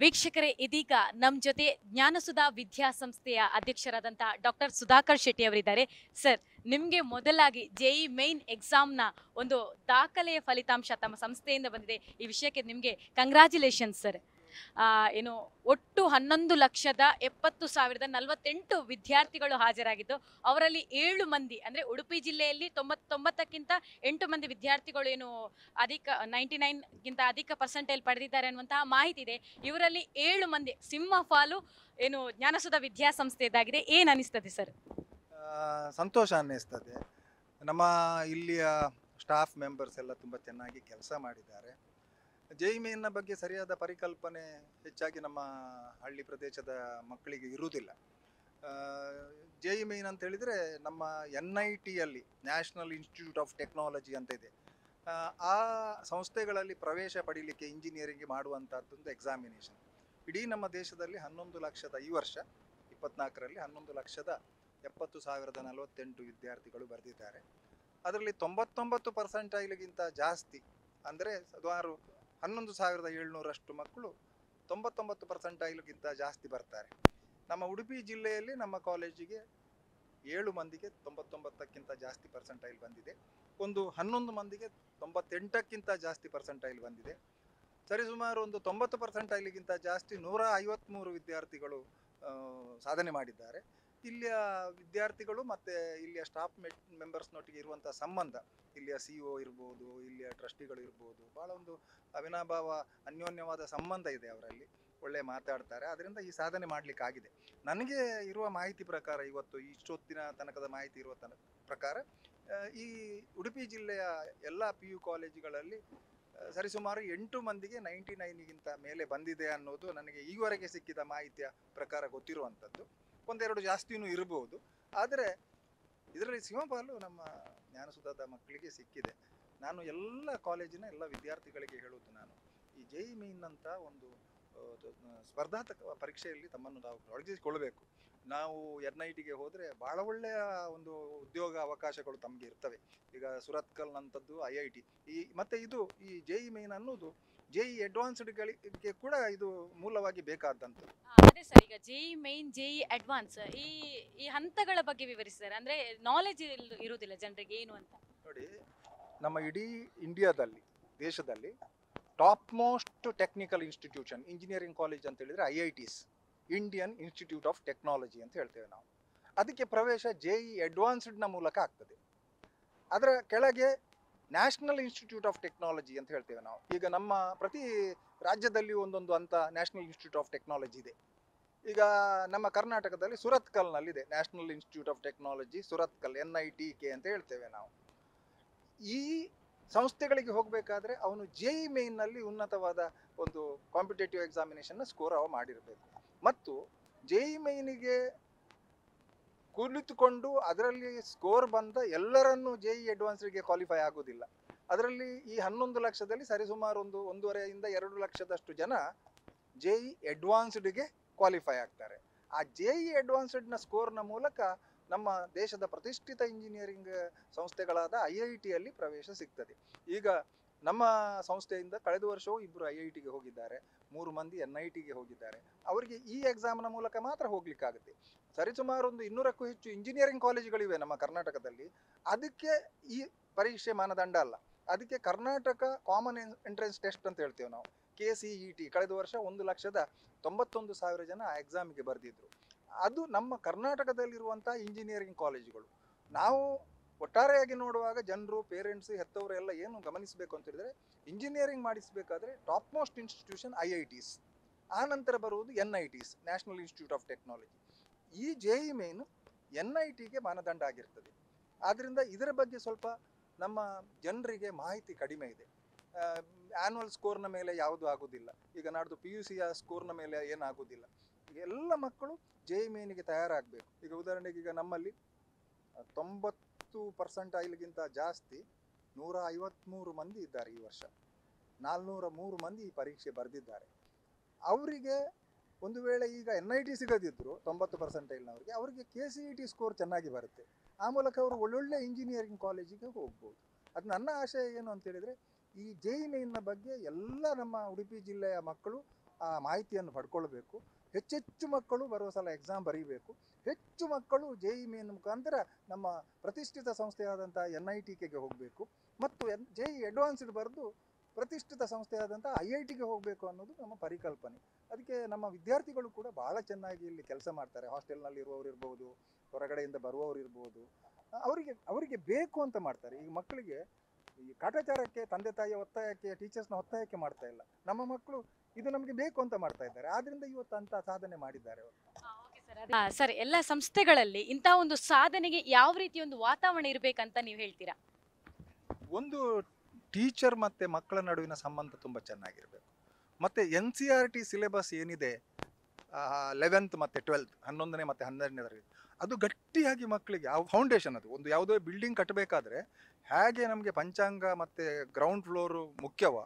ವೀಕ್ಷಕರೇ, ಇದೀಗ ನಮ್ಮ ಜೊತೆ ಜ್ಞಾನಸುಧಾ ವಿದ್ಯಾಸಂಸ್ಥೆಯ ಅಧ್ಯಕ್ಷರಾದಂಥ ಡಾಕ್ಟರ್ ಸುಧಾಕರ್ ಶೆಟ್ಟಿ ಅವರಿದ್ದಾರೆ. ಸರ್, ನಿಮಗೆ ಮೊದಲಾಗಿ ಜೆಇ ಮೈನ್ ಎಕ್ಸಾಮ್ನ ಒಂದು ದಾಖಲೆಯ ಫಲಿತಾಂಶ ತಮ್ಮ ಸಂಸ್ಥೆಯಿಂದ ಬಂದಿದೆ. ಈ ವಿಷಯಕ್ಕೆ ನಿಮಗೆ ಕಂಗ್ರ್ಯಾಚುಲೇಷನ್ಸ್ ಸರ್. ಏನು ಒಟ್ಟು 11,70,48 ವಿದ್ಯಾರ್ಥಿಗಳು ಹಾಜರಾಗಿದ್ದು, ಅವರಲ್ಲಿ 7 ಮಂದಿ ಅಂದರೆ ಉಡುಪಿ ಜಿಲ್ಲೆಯಲ್ಲಿ 99ಕ್ಕಿಂತ 8 ಮಂದಿ ವಿದ್ಯಾರ್ಥಿಗಳು ಏನು ಅಧಿಕ 99ಗಿಂತ ಅಧಿಕ ಪರ್ಸೆಂಟೇಜ್ ಪಡೆದಿದ್ದಾರೆ ಅನ್ನುವಂತಹ ಮಾಹಿತಿ ಇದೆ. ಇವರಲ್ಲಿ 7 ಮಂದಿ ಸಿಂಹಪಾಲು ಏನು ಜ್ಞಾನಸುಧಾ ವಿದ್ಯಾಸಂಸ್ಥೆಯದಾಗಿದೆ. ಏನು ಅನಿಸ್ತದೆ ಸರ್? ಸಂತೋಷ ಅನ್ನಿಸ್ತದೆ. ನಮ್ಮ ಇಲ್ಲಿಯ ಸ್ಟಾಫ್ ಮೆಂಬರ್ಸ್ ಎಲ್ಲ ತುಂಬ ಚೆನ್ನಾಗಿ ಕೆಲಸ ಮಾಡಿದ್ದಾರೆ. ಜೆಇ ಮೇನ್ನ ಬಗ್ಗೆ ಸರಿಯಾದ ಪರಿಕಲ್ಪನೆ ಹೆಚ್ಚಾಗಿ ನಮ್ಮ ಹಳ್ಳಿ ಪ್ರದೇಶದ ಮಕ್ಕಳಿಗೆ ಇರುವುದಿಲ್ಲ. ಜೆಇ ಮೇನ್ ಅಂತ ಹೇಳಿದರೆ ನಮ್ಮ NITಯಲ್ಲಿ ನ್ಯಾಷನಲ್ ಇನ್ಸ್ಟಿಟ್ಯೂಟ್ ಆಫ್ ಟೆಕ್ನಾಲಜಿ ಅಂತ ಇದೆ. ಆ ಸಂಸ್ಥೆಗಳಲ್ಲಿ ಪ್ರವೇಶ ಪಡೀಲಿಕ್ಕೆ ಇಂಜಿನಿಯರಿಂಗ್ ಮಾಡುವಂಥದ್ದೊಂದು ಎಕ್ಸಾಮಿನೇಷನ್. ಇಡೀ ನಮ್ಮ ದೇಶದಲ್ಲಿ 11 ಲಕ್ಷದ ಈ ವರ್ಷ 24ರಲ್ಲಿ 11,70,48 ವಿದ್ಯಾರ್ಥಿಗಳು ಬರೆದಿದ್ದಾರೆ. ಅದರಲ್ಲಿ 99%ಗಿಂತ ಜಾಸ್ತಿ ಅಂದರೆ ಸುಮಾರು 11,700ರಷ್ಟು ಮಕ್ಕಳು 99%ಗಿಂತ ಜಾಸ್ತಿ ಬರ್ತಾರೆ. ನಮ್ಮ ಉಡುಪಿ ಜಿಲ್ಲೆಯಲ್ಲಿ ನಮ್ಮ ಕಾಲೇಜಿಗೆ 7 ಮಂದಿಗೆ 99ಕ್ಕಿಂತ ಜಾಸ್ತಿ ಪರ್ಸೆಂಟೈಲ್ ಬಂದಿದೆ. ಒಂದು 11 ಮಂದಿಗೆ 98ಕ್ಕಿಂತ ಜಾಸ್ತಿ ಪರ್ಸೆಂಟೈಲ್ ಬಂದಿದೆ. ಸರಿಸುಮಾರು ಒಂದು 90%ಗಿಂತ ಜಾಸ್ತಿ 153 ವಿದ್ಯಾರ್ಥಿಗಳು ಸಾಧನೆ ಮಾಡಿದ್ದಾರೆ. ಇಲ್ಲಿಯ ವಿದ್ಯಾರ್ಥಿಗಳು ಮತ್ತು ಇಲ್ಲಿಯ ಸ್ಟಾಫ್ ಮೆಂಬರ್ಸ್ನೊಟ್ಟಿಗೆ ಇರುವಂಥ ಸಂಬಂಧ, ಇಲ್ಲಿಯ CO ಇರ್ಬೋದು, ಇಲ್ಲಿಯ ಟ್ರಸ್ಟಿಗಳು ಇರ್ಬೋದು, ಭಾಳ ಒಂದು ಅವಿನಾಭಾವ ಅನ್ಯೋನ್ಯವಾದ ಸಂಬಂಧ ಇದೆ ಅವರಲ್ಲಿ. ಒಳ್ಳೆ ಮಾತಾಡ್ತಾರೆ. ಅದರಿಂದ ಈ ಸಾಧನೆ ಮಾಡಲಿಕ್ಕಾಗಿದೆ. ನನಗೆ ಇರುವ ಮಾಹಿತಿ ಪ್ರಕಾರ, ಇವತ್ತು ಇಷ್ಟೊತ್ತಿನ ತನಕದ ಮಾಹಿತಿ ಇರುವ ಪ್ರಕಾರ, ಈ ಉಡುಪಿ ಜಿಲ್ಲೆಯ ಎಲ್ಲ PU ಕಾಲೇಜುಗಳಲ್ಲಿ ಸರಿಸುಮಾರು 8 ಮಂದಿಗೆ 99ಗಿಂತ ಮೇಲೆ ಬಂದಿದೆ ಅನ್ನೋದು ನನಗೆ ಈವರೆಗೆ ಸಿಕ್ಕಿದ ಮಾಹಿತಿಯ ಪ್ರಕಾರ ಗೊತ್ತಿರುವಂಥದ್ದು. ಒಂದೆರಡು ಜಾಸ್ತಿನೂ ಇರ್ಬೋದು. ಆದರೆ ಇದರಲ್ಲಿ ಸಿಂಹಪಾಲು ನಮ್ಮ ಜ್ಞಾನಸುಧಾದ ಮಕ್ಕಳಿಗೆ ಸಿಕ್ಕಿದೆ. ನಾನು ಎಲ್ಲ ಕಾಲೇಜಿನ ಎಲ್ಲ ವಿದ್ಯಾರ್ಥಿಗಳಿಗೆ ಹೇಳೋದು, ನಾನು ಈ ಜೆಇ ಮೇನ್ ಅಂತ ಒಂದು ಸ್ಪರ್ಧಾತ್ಮಕ ಪರೀಕ್ಷೆಯಲ್ಲಿ ತಮ್ಮನ್ನು ತಾವು ತೊಡಗಿಸಿಕೊಳ್ಬೇಕು. ನಾವು NITಗೆ ಹೋದರೆ ಭಾಳ ಒಳ್ಳೆಯ ಒಂದು ಉದ್ಯೋಗ ಅವಕಾಶಗಳು ತಮಗೆ ಇರ್ತವೆ. ಈಗ ಸುರತ್ಕಲ್ನಂಥದ್ದು IIT, ಮತ್ತು ಇದು ಈ ಜೆಇ ಮೇನ್ ಅನ್ನೋದು ಜೆಇ ಅಡ್ವಾನ್ಸ್ಡ್ಗಳಿಗೆ ಕೂಡ ಇದು ಮೂಲವಾಗಿ ಬೇಕಾದಂಥದ್ದು. ಅದೇ ಸರ್, ಈಗ ಜೆಇ ಮೈನ್, ಜೆಇ ಅಡ್ವಾನ್ಸ್, ಈ ಹಂತಗಳ ಬಗ್ಗೆ ವಿವರಿಸಿದ್ದಾರೆ. ಅಂದರೆ ನಾಲೆಜ್ ಇರುವುದಿಲ್ಲ ಜನರಿಗೆ ಏನು ಅಂತ. ನೋಡಿ, ನಮ್ಮ ಇಡೀ ಇಂಡಿಯಾದಲ್ಲಿ, ದೇಶದಲ್ಲಿ top most technical institution engineering college ಅಂತ ಹೇಳಿದರೆ IITs, Indian institute of technology ಅಂತ ಹೇಳ್ತೇವೆ ನಾವು. ಅದಕ್ಕೆ ಪ್ರವೇಶ ಜೆಇ ಅಡ್ವಾನ್ಸ್ಡ್ನ ಮೂಲಕ ಆಗ್ತದೆ. ಅದರ ಕೆಳಗೆ ನ್ಯಾಷನಲ್ ಇನ್ಸ್ಟಿಟ್ಯೂಟ್ ಆಫ್ ಟೆಕ್ನಾಲಜಿ ಅಂತ ಹೇಳ್ತೇವೆ ನಾವು. ಈಗ ನಮ್ಮ ಪ್ರತಿ ರಾಜ್ಯದಲ್ಲಿ ಒಂದೊಂದು ಅಂತ ನ್ಯಾಷನಲ್ ಇನ್ಸ್ಟಿಟ್ಯೂಟ್ ಆಫ್ ಟೆಕ್ನಾಲಜಿ ಇದೆ. ಈಗ ನಮ್ಮ ಕರ್ನಾಟಕದಲ್ಲಿ ಸುರತ್ಕಲ್ನಲ್ಲಿದೆ national institute of technology, Surathkal, NITK ಅಂತ ಹೇಳ್ತೇವೆ ನಾವು. ಈ ಸಂಸ್ಥೆಗಳಿಗೆ ಹೋಗಬೇಕಾದ್ರೆ ಅವನು ಜೆಇ ಮೇನ್ನಲ್ಲಿ ಉನ್ನತವಾದ ಒಂದು ಕಾಂಪಿಟೇಟಿವ್ ಎಕ್ಸಾಮಿನೇಷನ್ನ ಸ್ಕೋರ್ ಮಾಡಿರಬೇಕು. ಮತ್ತು ಜೆಇ ಮೇನಿಗೆ ಕುಳಿತುಕೊಂಡು ಅದರಲ್ಲಿ ಸ್ಕೋರ್ ಬಂದ ಎಲ್ಲರನ್ನೂ ಜೆಇ ಅಡ್ವಾನ್ಸ್ಗೆ ಕ್ವಾಲಿಫೈ ಆಗೋದಿಲ್ಲ. ಅದರಲ್ಲಿ ಈ 11 ಲಕ್ಷದಲ್ಲಿ ಸರಿಸುಮಾರು 1.5ರಿಂದ 2 ಲಕ್ಷದಷ್ಟು ಜನ ಜೆಇ ಅಡ್ವಾನ್ಸ್ಡ್ಗೆ ಕ್ವಾಲಿಫೈ ಆಗ್ತಾರೆ. ಆ ಜೆಇ ಅಡ್ವಾನ್ಸ್ಡ್ನ ಸ್ಕೋರ್ನ ಮೂಲಕ ನಮ್ಮ ದೇಶದ ಪ್ರತಿಷ್ಠಿತ ಇಂಜಿನಿಯರಿಂಗ್ ಸಂಸ್ಥೆಗಳಾದ IITಯಲ್ಲಿ ಪ್ರವೇಶ ಸಿಗ್ತದೆ. ಈಗ ನಮ್ಮ ಸಂಸ್ಥೆಯಿಂದ ಕಳೆದ ವರ್ಷವೂ 2 IITಗೆ ಹೋಗಿದ್ದಾರೆ, 3 ಮಂದಿ NITಗೆ ಹೋಗಿದ್ದಾರೆ. ಅವರಿಗೆ ಈ ಎಕ್ಸಾಮ್ನ ಮೂಲಕ ಮಾತ್ರ ಹೋಗ್ಲಿಕ್ಕಾಗುತ್ತೆ. ಸರಿಸುಮಾರು 200ಕ್ಕೂ ಹೆಚ್ಚು ಇಂಜಿನಿಯರಿಂಗ್ ಕಾಲೇಜುಗಳಿವೆ ನಮ್ಮ ಕರ್ನಾಟಕದಲ್ಲಿ. ಅದಕ್ಕೆ ಈ ಪರೀಕ್ಷೆ ಮಾನದಂಡ ಅಲ್ಲ. ಅದಕ್ಕೆ ಕರ್ನಾಟಕ ಕಾಮನ್ ಎಂಟ್ರೆನ್ಸ್ ಟೆಸ್ಟ್ ಅಂತ ಹೇಳ್ತೇವೆ ನಾವು, KCET. ಕಳೆದ ವರ್ಷ 1,91,000 ಜನ ಆ ಎಕ್ಸಾಮಿಗೆ ಬರೆದಿದ್ರು. ಅದು ನಮ್ಮ ಕರ್ನಾಟಕದಲ್ಲಿರುವಂಥ ಇಂಜಿನಿಯರಿಂಗ್ ಕಾಲೇಜುಗಳು. ನಾವು ಒಟ್ಟಾರೆಯಾಗಿ ನೋಡುವಾಗ ಜನರು, ಪೇರೆಂಟ್ಸ್, ಹೆತ್ತವರು ಎಲ್ಲ ಏನು ಗಮನಿಸಬೇಕು ಅಂತ ಹೇಳಿದರೆ, ಇಂಜಿನಿಯರಿಂಗ್ ಮಾಡಿಸಬೇಕಾದ್ರೆ ಟಾಪ್ ಮೋಸ್ಟ್ ಇನ್ಸ್ಟಿಟ್ಯೂಷನ್ IITs, ಆ ನಂತರ ಬರುವುದು NITs, national institute of technology. ಈ ಜೆಇ ಮೇನು NITಗೆ ಮಾನದಂಡ ಆಗಿರ್ತದೆ. ಆದ್ದರಿಂದ ಇದರ ಬಗ್ಗೆ ಸ್ವಲ್ಪ ನಮ್ಮ ಜನರಿಗೆ ಮಾಹಿತಿ ಕಡಿಮೆ ಇದೆ. ಆ್ಯನ್ಯುವಲ್ ಸ್ಕೋರ್ನ ಮೇಲೆ ಯಾವುದು ಆಗೋದಿಲ್ಲ. ಈಗ ನಾಡ್ದು PUCಯ ಸ್ಕೋರ್ನ ಮೇಲೆ ಏನಾಗೋದಿಲ್ಲ. ಎಲ್ಲ ಮಕ್ಕಳು ಜೆಇ ಮೇನಿಗೆ ತಯಾರಾಗಬೇಕು. ಈಗ ಉದಾಹರಣೆಗೆ, ಈಗ ನಮ್ಮಲ್ಲಿ 90%ಗಿಂತ ಜಾಸ್ತಿ 153 ಮಂದಿ ಇದ್ದಾರೆ ಈ ವರ್ಷ. 403 ಮಂದಿ ಈ ಪರೀಕ್ಷೆ ಬರೆದಿದ್ದಾರೆ. ಅವರಿಗೆ ಒಂದು ವೇಳೆ ಈಗ NIT ಸಿಗದಿದ್ದರು 90%ನವರಿಗೆ, ಅವರಿಗೆ KCET ಸ್ಕೋರ್ ಚೆನ್ನಾಗಿ ಬರುತ್ತೆ. ಆ ಮೂಲಕ ಅವರು ಒಳ್ಳೊಳ್ಳೆ ಇಂಜಿನಿಯರಿಂಗ್ ಕಾಲೇಜಿಗೆ ಹೋಗ್ಬೋದು. ಅದು ನನ್ನ ಆಶಯ ಏನು ಅಂತೇಳಿದರೆ, ಈ ಜೆಇ ಮೇನ್ನ ಬಗ್ಗೆ ಎಲ್ಲ ನಮ್ಮ ಉಡುಪಿ ಜಿಲ್ಲೆಯ ಮಕ್ಕಳು ಆ ಮಾಹಿತಿಯನ್ನು ಪಡ್ಕೊಳ್ಬೇಕು. ಹೆಚ್ಚೆಚ್ಚು ಮಕ್ಕಳು ಬರುವ ಸಲ ಎಕ್ಸಾಮ್ ಬರೀಬೇಕು. ಹೆಚ್ಚು ಮಕ್ಕಳು JEE ಮೇನ್ ಮುಖಾಂತರ ನಮ್ಮ ಪ್ರತಿಷ್ಠಿತ ಸಂಸ್ಥೆಯಾದಂಥ NITಗೆ ಹೋಗಬೇಕು ಮತ್ತು JEE ಅಡ್ವಾನ್ಸ್ಡ್ ಬರೆದು ಪ್ರತಿಷ್ಠಿತ ಸಂಸ್ಥೆಯಾದಂಥ IITಗೆ ಹೋಗಬೇಕು ಅನ್ನೋದು ನಮ್ಮ ಪರಿಕಲ್ಪನೆ. ಅದಕ್ಕೆ ನಮ್ಮ ವಿದ್ಯಾರ್ಥಿಗಳು ಕೂಡ ಭಾಳ ಚೆನ್ನಾಗಿ ಇಲ್ಲಿ ಕೆಲಸ ಮಾಡ್ತಾರೆ. ಹಾಸ್ಟೆಲ್ನಲ್ಲಿ ಇರುವವರು ಇರ್ಬೋದು, ಹೊರಗಡೆಯಿಂದ ಬರುವವರು ಇರ್ಬೋದು. ಅವರಿಗೆ ಬೇಕು ಅಂತ ಮಾಡ್ತಾರೆ. ಈಗ ಮಕ್ಕಳಿಗೆ ಈ ಕಾಟಾಚಾರಕ್ಕೆ, ತಂದೆ ತಾಯಿಯ ಒತ್ತಾಯಕ್ಕೆ, ಟೀಚರ್ಸ್ನ ಒತ್ತಾಯಕ್ಕೆ ಮಾಡ್ತಾ ಇಲ್ಲ. ನಮ್ಮ ಮಕ್ಕಳು ಇದು ನಮಗೆ ಬೇಕು ಅಂತ ಮಾಡ್ತಾ ಇದ್ದಾರೆ. ಆದ್ರಿಂದ ಇವತ್ತು ಅಂತ ಸಾಧನೆ ಮಾಡಿದ್ದಾರೆ ಅವರು. ಸರ್, ಎಲ್ಲ ಸಂಸ್ಥೆಗಳಲ್ಲಿ ಇಂತಹ ಒಂದು ಸಾಧನೆಗೆ ಯಾವ ರೀತಿ ಒಂದು ವಾತಾವರಣ ಇರಬೇಕಂತ ನೀವು ಹೇಳ್ತೀರಾ? ಒಂದು ಟೀಚರ್ ಮತ್ತು ಮಕ್ಕಳ ನಡುವಿನ ಸಂಬಂಧ ತುಂಬ ಚೆನ್ನಾಗಿರಬೇಕು. ಮತ್ತು NCERT ಸಿಲೆಬಸ್ ಏನಿದೆ 11th ಮತ್ತು 12th 11ನೇ ಮತ್ತು 12ನೇ ತರಗತಿ, ಅದು ಗಟ್ಟಿಯಾಗಿ ಮಕ್ಕಳಿಗೆ ಯಾವ ಫೌಂಡೇಶನ್, ಅದು ಒಂದು ಯಾವುದೋ ಬಿಲ್ಡಿಂಗ್ ಕಟ್ಟಬೇಕಾದ್ರೆ ಹೇಗೆ ನಮಗೆ ಪಂಚಾಂಗ ಮತ್ತು ಗ್ರೌಂಡ್ ಫ್ಲೋರು ಮುಖ್ಯವ,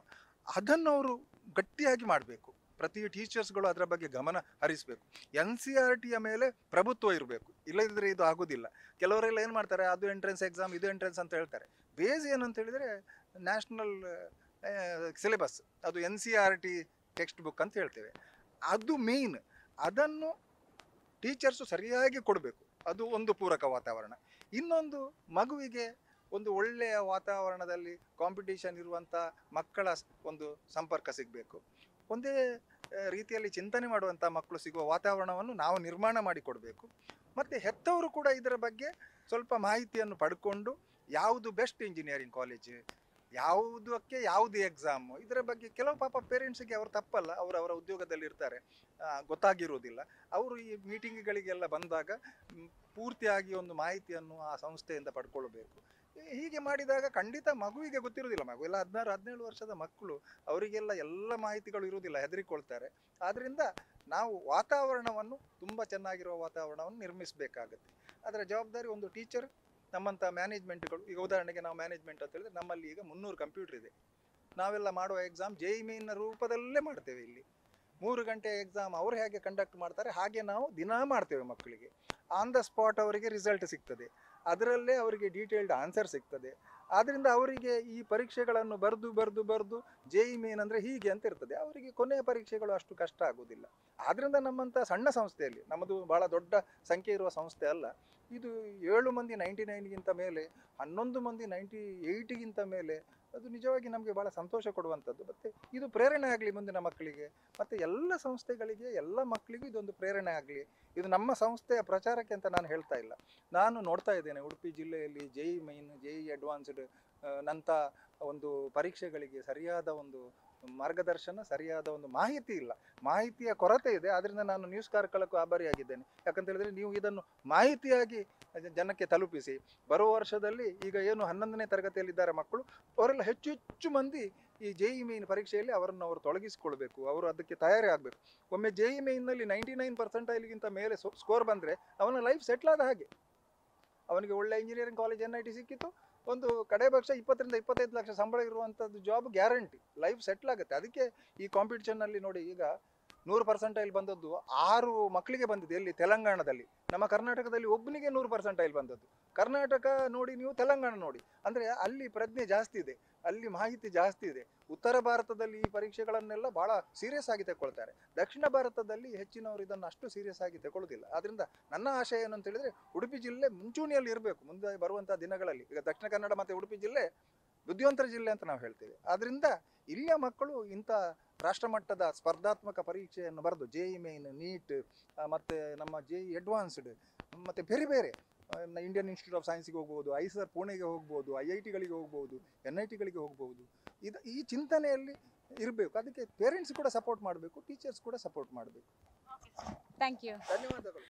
ಅದನ್ನು ಅವರು ಗಟ್ಟಿಯಾಗಿ ಮಾಡಬೇಕು. ಪ್ರತಿ ಟೀಚರ್ಸ್ಗಳು ಅದರ ಬಗ್ಗೆ ಗಮನ ಹರಿಸಬೇಕು. NCERTಯ ಮೇಲೆ ಪ್ರಭುತ್ವ ಇರಬೇಕು. ಇಲ್ಲದಿದ್ದರೆ ಇದು ಆಗೋದಿಲ್ಲ. ಕೆಲವರೆಲ್ಲ ಏನು ಮಾಡ್ತಾರೆ, ಅದು ಎಂಟ್ರೆನ್ಸ್ ಎಕ್ಸಾಮ್, ಇದು ಎಂಟ್ರೆನ್ಸ್ ಅಂತ ಹೇಳ್ತಾರೆ. ಬೇಸ್ ಏನಂತ ಹೇಳಿದರೆ ನ್ಯಾಷನಲ್ ಸಿಲೆಬಸ್, ಅದು NCERT ಟೆಕ್ಸ್ಟ್ ಬುಕ್ ಅಂತ ಹೇಳ್ತೇವೆ. ಅದು ಮೇಯ್ನ್. ಅದನ್ನು ಟೀಚರ್ಸು ಸರಿಯಾಗಿ ಕೊಡಬೇಕು. ಅದು ಒಂದು ಪೂರಕ ವಾತಾವರಣ. ಇನ್ನೊಂದು, ಮಗುವಿಗೆ ಒಂದು ಒಳ್ಳೆಯ ವಾತಾವರಣದಲ್ಲಿ ಕಾಂಪಿಟೇಷನ್ ಇರುವಂಥ ಮಕ್ಕಳ ಒಂದು ಸಂಪರ್ಕ ಸಿಗಬೇಕು. ಒಂದೇ ರೀತಿಯಲ್ಲಿ ಚಿಂತನೆ ಮಾಡುವಂಥ ಮಕ್ಕಳು ಸಿಗುವ ವಾತಾವರಣವನ್ನು ನಾವು ನಿರ್ಮಾಣ ಮಾಡಿಕೊಡಬೇಕು. ಮತ್ತು ಹೆತ್ತವರು ಕೂಡ ಇದರ ಬಗ್ಗೆ ಸ್ವಲ್ಪ ಮಾಹಿತಿಯನ್ನು ಪಡ್ಕೊಂಡು ಯಾವುದು ಬೆಸ್ಟ್ ಇಂಜಿನಿಯರಿಂಗ್ ಕಾಲೇಜ್, ಯಾವುದಕ್ಕೆ ಯಾವುದು ಎಕ್ಸಾಮು, ಇದರ ಬಗ್ಗೆ ಕೆಲವು ಪಾಪ ಪೇರೆಂಟ್ಸಿಗೆ ಅವರು ತಪ್ಪಲ್ಲ, ಅವರ ಉದ್ಯೋಗದಲ್ಲಿ ಇರ್ತಾರೆ, ಗೊತ್ತಾಗಿರುವುದಿಲ್ಲ. ಅವರು ಈ ಮೀಟಿಂಗ್ಗಳಿಗೆಲ್ಲ ಬಂದಾಗ ಪೂರ್ತಿಯಾಗಿ ಒಂದು ಮಾಹಿತಿಯನ್ನು ಆ ಸಂಸ್ಥೆಯಿಂದ ಪಡ್ಕೊಳ್ಬೇಕು. ಹೀಗೆ ಮಾಡಿದಾಗ ಖಂಡಿತ ಮಗುವಿಗೆ ಗೊತ್ತಿರೋದಿಲ್ಲ. ಮಗು ಎಲ್ಲ 16-17 ವರ್ಷದ ಮಕ್ಕಳು, ಅವರಿಗೆಲ್ಲ ಎಲ್ಲ ಮಾಹಿತಿಗಳು ಇರುವುದಿಲ್ಲ, ಹೆದರಿಕೊಳ್ತಾರೆ. ಆದ್ದರಿಂದ ನಾವು ವಾತಾವರಣವನ್ನು ತುಂಬ ಚೆನ್ನಾಗಿರುವ ವಾತಾವರಣವನ್ನು ನಿರ್ಮಿಸಬೇಕಾಗತ್ತೆ. ಅದರ ಜವಾಬ್ದಾರಿ ಒಂದು ಟೀಚರ್, ನಮ್ಮಂಥ ಮ್ಯಾನೇಜ್ಮೆಂಟ್ಗಳು. ಈಗ ಉದಾಹರಣೆಗೆ ನಾವು ಮ್ಯಾನೇಜ್ಮೆಂಟ್ ಅಂತ ಹೇಳಿದ್ರೆ ನಮ್ಮಲ್ಲಿ ಈಗ 300 ಕಂಪ್ಯೂಟರ್ ಇದೆ. ನಾವೆಲ್ಲ ಮಾಡುವ ಎಕ್ಸಾಮ್ JEE ಮೇನ್ನ ರೂಪದಲ್ಲೇ ಮಾಡ್ತೇವೆ. ಇಲ್ಲಿ 3 ಗಂಟೆ ಎಕ್ಸಾಮ್ ಅವರು ಹೇಗೆ ಕಂಡಕ್ಟ್ ಮಾಡ್ತಾರೆ ಹಾಗೆ ನಾವು ದಿನ ಮಾಡ್ತೇವೆ. ಮಕ್ಕಳಿಗೆ ಆನ್ ದ ಸ್ಪಾಟ್ ಅವರಿಗೆ ರಿಸಲ್ಟ್ ಸಿಗ್ತದೆ, ಅದರಲ್ಲೇ ಅವರಿಗೆ ಡೀಟೇಲ್ಡ್ ಆನ್ಸರ್ ಸಿಗ್ತದೆ. ಆದ್ದರಿಂದ ಅವರಿಗೆ ಈ ಪರೀಕ್ಷೆಗಳನ್ನು ಬರೆದು JEE ಮೇನ್ ಅಂದರೆ ಹೀಗೆ ಅಂತ ಇರ್ತದೆ. ಅವರಿಗೆ ಕೊನೆಯ ಪರೀಕ್ಷೆಗಳು ಅಷ್ಟು ಕಷ್ಟ ಆಗೋದಿಲ್ಲ. ಆದ್ದರಿಂದ ನಮ್ಮಂಥ ಸಣ್ಣ ಸಂಸ್ಥೆಯಲ್ಲಿ, ನಮ್ಮದು ಭಾಳ ದೊಡ್ಡ ಸಂಖ್ಯೆ ಇರುವ ಸಂಸ್ಥೆ ಅಲ್ಲ, ಇದು 7 ಮಂದಿ 99ಗಿಂತ ಮೇಲೆ, 11 ಮಂದಿ 98ಗಿಂತ ಮೇಲೆ, ಅದು ನಿಜವಾಗಿ ನಮಗೆ ಭಾಳ ಸಂತೋಷ ಕೊಡುವಂಥದ್ದು. ಮತ್ತು ಇದು ಪ್ರೇರಣೆ ಆಗಲಿ ಮುಂದಿನ ಮಕ್ಕಳಿಗೆ, ಮತ್ತು ಎಲ್ಲ ಸಂಸ್ಥೆಗಳಿಗೆ, ಎಲ್ಲ ಮಕ್ಕಳಿಗೂ ಇದೊಂದು ಪ್ರೇರಣೆ ಆಗಲಿ. ಇದು ನಮ್ಮ ಸಂಸ್ಥೆಯ ಪ್ರಚಾರಕ್ಕೆ ಅಂತ ನಾನು ಹೇಳ್ತಾ ಇಲ್ಲ. ನಾನು ನೋಡ್ತಾ ಇದ್ದೇನೆ ಉಡುಪಿ ಜಿಲ್ಲೆಯಲ್ಲಿ JEE ಮೇನ್, JEE ಅಡ್ವಾನ್ಸ್ಡ್ ನಂಥ ಒಂದು ಪರೀಕ್ಷೆಗಳಿಗೆ ಸರಿಯಾದ ಒಂದು ಮಾರ್ಗದರ್ಶನ, ಸರಿಯಾದ ಒಂದು ಮಾಹಿತಿ ಇಲ್ಲ. ಮಾಹಿತಿಯ ಕೊರತೆ ಇದೆ. ಆದ್ದರಿಂದ ನಾನು ನ್ಯೂಸ್ ಕಾರ್ಕಳಕ್ಕೂ ಆಭಾರಿಯಾಗಿದ್ದೇನೆ. ಯಾಕಂತ ಹೇಳಿದ್ರೆ ನೀವು ಇದನ್ನು ಮಾಹಿತಿಯಾಗಿ ಜನಕ್ಕೆ ತಲುಪಿಸಿ. ಬರುವ ವರ್ಷದಲ್ಲಿ ಈಗ ಏನು 11ನೇ ತರಗತಿಯಲ್ಲಿದ್ದಾರೆ ಮಕ್ಕಳು, ಅವರೆಲ್ಲ ಹೆಚ್ಚು ಮಂದಿ ಈ JEE ಮೇನ್ ಪರೀಕ್ಷೆಯಲ್ಲಿ ಅವರನ್ನು ಅವರು ತೊಡಗಿಸಿಕೊಳ್ಬೇಕು. ಅವರು ಅದಕ್ಕೆ ತಯಾರಿ ಆಗಬೇಕು. ಒಮ್ಮೆ JEE ಮೇನ್ನಲ್ಲಿ 99% ಮೇಲೆ ಸ್ಕೋರ್ ಬಂದರೆ ಅವನ ಲೈಫ್ ಸೆಟ್ಲ್ ಆದ ಹಾಗೆ. ಅವನಿಗೆ ಒಳ್ಳೆ ಇಂಜಿನಿಯರಿಂಗ್ ಕಾಲೇಜ್ NIT ಸಿಕ್ಕಿತ್ತು, ಒಂದು ಕಡೆ ಪಕ್ಷ 20-25 ಲಕ್ಷ ಸಂಬಳ ಇರುವಂಥದ್ದು ಜಾಬ್ ಗ್ಯಾರಂಟಿ, ಲೈಫ್ ಸೆಟ್ಲ್ ಆಗುತ್ತೆ. ಅದಕ್ಕೆ ಈ ಕಾಂಪಿಟಿಷನ್ನಲ್ಲಿ ನೋಡಿ, ಈಗ 100% ಬಂದದ್ದು 6 ಮಕ್ಕಳಿಗೆ ಬಂದಿದೆ. ಎಲ್ಲಿ? ತೆಲಂಗಾಣದಲ್ಲಿ. ನಮ್ಮ ಕರ್ನಾಟಕದಲ್ಲಿ ಒಬ್ಬನಿಗೆ 100% ಬಂದದ್ದು. ಕರ್ನಾಟಕ ನೋಡಿ ನೀವು, ತೆಲಂಗಾಣ ನೋಡಿ. ಅಂದರೆ ಅಲ್ಲಿ ಪ್ರಜ್ಞೆ ಜಾಸ್ತಿ ಇದೆ, ಅಲ್ಲಿ ಮಾಹಿತಿ ಜಾಸ್ತಿ ಇದೆ. ಉತ್ತರ ಭಾರತದಲ್ಲಿ ಈ ಪರೀಕ್ಷೆಗಳನ್ನೆಲ್ಲ ಭಾಳ ಸೀರಿಯಸ್ ಆಗಿ ತಗೊಳ್ತಾರೆ. ದಕ್ಷಿಣ ಭಾರತದಲ್ಲಿ ಹೆಚ್ಚಿನವರು ಇದನ್ನು ಅಷ್ಟು ಸೀರಿಯಸ್ ಆಗಿ ತಗೊಳ್ಳೋದಿಲ್ಲ. ಆದ್ದರಿಂದ ನನ್ನ ಆಶಯ ಏನು ಅಂತ ಹೇಳಿದರೆ, ಉಡುಪಿ ಜಿಲ್ಲೆ ಮುಂಚೂಣಿಯಲ್ಲಿ ಇರಬೇಕು ಮುಂದೆ ಬರುವಂಥ ದಿನಗಳಲ್ಲಿ. ಈಗ ದಕ್ಷಿಣ ಕನ್ನಡ ಮತ್ತು ಉಡುಪಿ ಜಿಲ್ಲೆ ಬುದ್ಧಿವಂತರ ಜಿಲ್ಲೆ ಅಂತ ನಾವು ಹೇಳ್ತೇವೆ. ಆದ್ದರಿಂದ ಇಲ್ಲಿಯ ಮಕ್ಕಳು ಇಂಥ ರಾಷ್ಟ್ರಮಟ್ಟದ ಸ್ಪರ್ಧಾತ್ಮಕ ಪರೀಕ್ಷೆಯನ್ನು ಬರೆದು JEE ಮೇನ್, ನೀಟ್ ಮತ್ತು ನಮ್ಮ JEE ಅಡ್ವಾನ್ಸ್ಡ್ ಮತ್ತು ಬೇರೆ ಇಂಡಿಯನ್ ಇನ್ಸ್ಟಿಟ್ಯೂಟ್ ಆಫ್ ಸೈನ್ಸಿಗೆ ಹೋಗ್ಬೋದು, IISER ಪುಣೆಗೆ ಹೋಗ್ಬೋದು, IITಗಳಿಗೆ ಹೋಗ್ಬೋದು, NITಗಳಿಗೆ ಹೋಗ್ಬೋದು. ಈ ಚಿಂತನೆಯಲ್ಲಿ ಇರಬೇಕು. ಅದಕ್ಕೆ ಪೇರೆಂಟ್ಸ್ ಕೂಡ ಸಪೋರ್ಟ್ ಮಾಡಬೇಕು, ಟೀಚರ್ಸ್ ಕೂಡ ಸಪೋರ್ಟ್ ಮಾಡಬೇಕು. Thank you. ಧನ್ಯವಾದಗಳು.